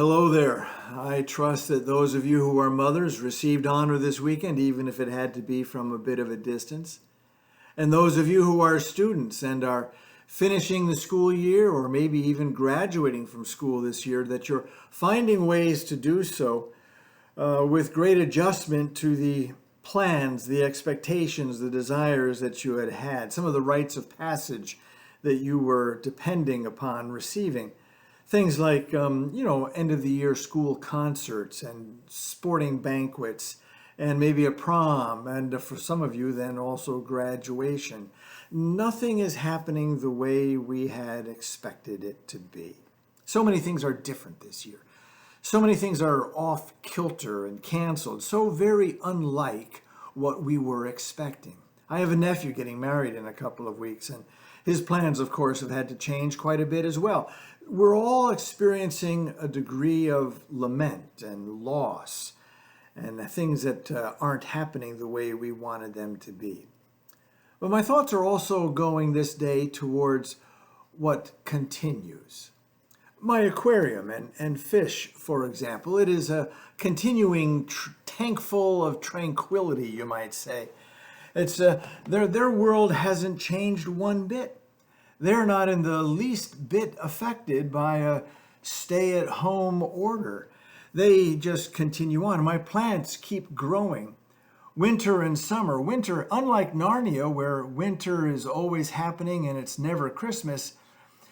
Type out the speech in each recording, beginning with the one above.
Hello there. I trust that those of you who are mothers received honor this weekend, even if it had to be from a bit of a distance. And those of you who are students and are finishing the school year or maybe even graduating from school this year, that you're finding ways to do so with great adjustment to the plans, the expectations, the desires that you had had, some of the rites of passage that you were depending upon receiving. Things like, end of the year school concerts and sporting banquets and maybe a prom, and for some of you then also graduation. Nothing is happening the way we had expected it to be. So many things are different this year. So many things are off kilter and canceled, so very unlike what we were expecting. I have a nephew getting married in a couple of weeks, and his plans, of course, have had to change quite a bit as well. We're all experiencing a degree of lament and loss and things that aren't happening the way we wanted them to be. But my thoughts are also going this day towards what continues. My aquarium and fish, for example, it is a continuing tank full of tranquility, you might say. It's their world hasn't changed one bit. They're not in the least bit affected by a stay-at-home order. They just continue on. My plants keep growing. Winter and summer. Winter, unlike Narnia, where winter is always happening and it's never Christmas,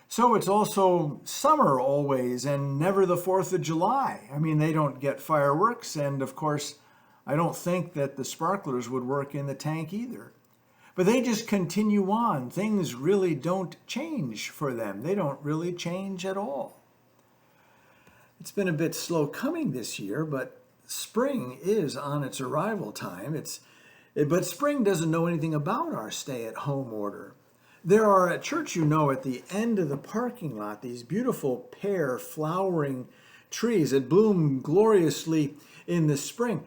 so it's also summer always and never the 4th of July. I mean, they don't get fireworks, and of course, I don't think that the sparklers would work in the tank either. But they just continue on. Things really don't change for them. They don't really change at all. It's been a bit slow coming this year, but spring is on its arrival time. But spring doesn't know anything about our stay-at-home order. There are at church, at the end of the parking lot, these beautiful pear flowering trees that bloom gloriously in the spring.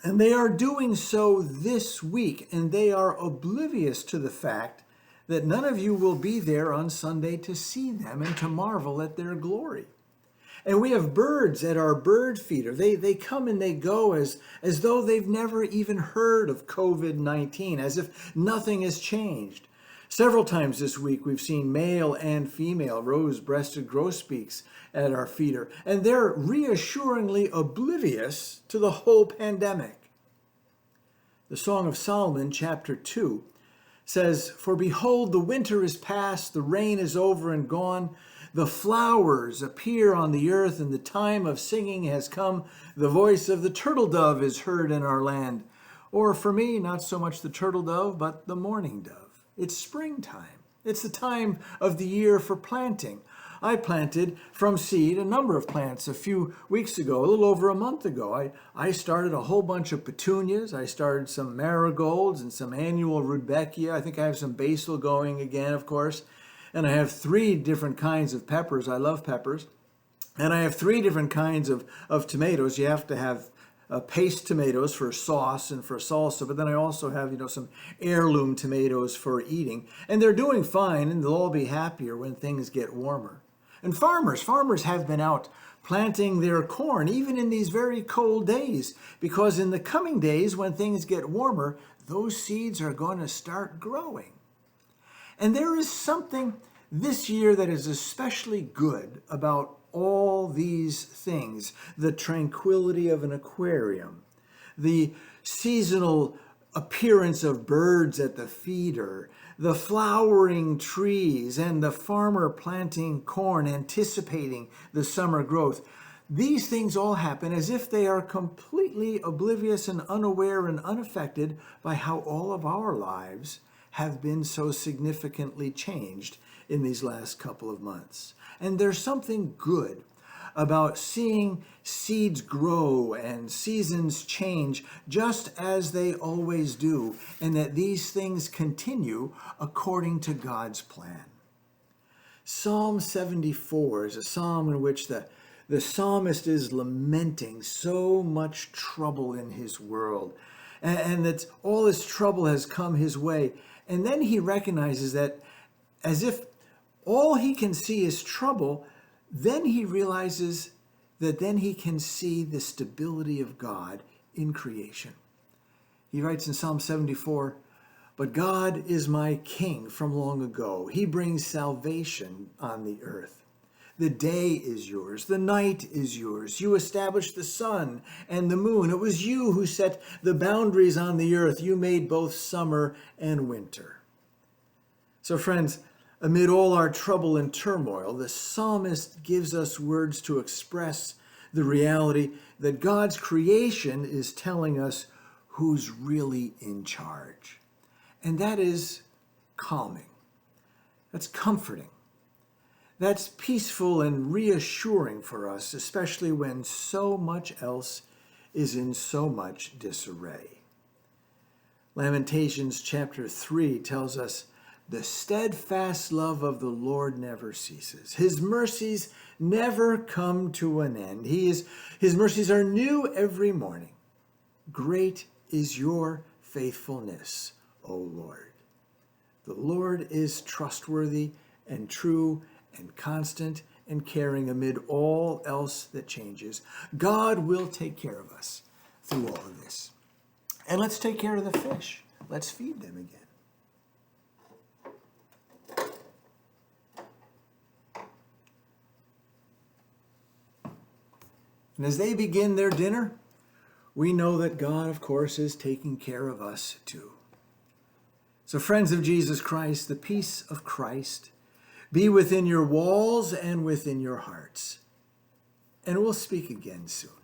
And they are doing so this week, and they are oblivious to the fact that none of you will be there on Sunday to see them and to marvel at their glory. And we have birds at our bird feeder. They come and they go as though they've never even heard of COVID-19, as if nothing has changed. Several times this week, we've seen male and female rose-breasted grosbeaks at our feeder, and they're reassuringly oblivious to the whole pandemic. The Song of Solomon, chapter 2, says, "For behold, the winter is past, the rain is over and gone, the flowers appear on the earth, and the time of singing has come. The voice of the turtle dove is heard in our land." Or for me, not so much the turtle dove, but the mourning dove. It's springtime. It's the time of the year for planting. I planted from seed a number of plants a few weeks ago, a little over a month ago. I started a whole bunch of petunias. I started some marigolds and some annual rudbeckia. I think I have some basil going again, of course. And I have 3 different kinds of peppers. I love peppers. And I have 3 different kinds of tomatoes. You have to have paste tomatoes for sauce and for salsa, but then I also have, some heirloom tomatoes for eating. And they're doing fine, and they'll all be happier when things get warmer. And farmers have been out planting their corn, even in these very cold days, because in the coming days, when things get warmer, those seeds are going to start growing. And there is something this year that is especially good about all these things: the tranquility of an aquarium, the seasonal appearance of birds at the feeder, the flowering trees, and the farmer planting corn, anticipating the summer growth. These things all happen as if they are completely oblivious and unaware and unaffected by how all of our lives have been so significantly changed in these last couple of months. And there's something good about seeing seeds grow and seasons change just as they always do, and that these things continue according to God's plan. Psalm 74 is a psalm in which the psalmist is lamenting so much trouble in his world, and that all this trouble has come his way. And then he recognizes that as if all he can see is trouble, then he realizes that then he can see the stability of God in creation. He writes in Psalm 74, "But God is my king from long ago. He brings salvation on the earth. The day is yours, the night is yours. You established the sun and the moon. It was you who set the boundaries on the earth. You made both summer and winter." So friends, amid all our trouble and turmoil, the psalmist gives us words to express the reality that God's creation is telling us who's really in charge. And that is calming. That's comforting. That's peaceful and reassuring for us, especially when so much else is in so much disarray. Lamentations chapter 3 tells us, "The steadfast love of the Lord never ceases. His mercies never come to an end. His mercies are new every morning. Great is your faithfulness, O Lord." The Lord is trustworthy and true and constant and caring amid all else that changes. God will take care of us through all of this. And let's take care of the fish. Let's feed them again. And as they begin their dinner, we know that God, of course, is taking care of us too. So friends of Jesus Christ, the peace of Christ be within your walls and within your hearts. And we'll speak again soon.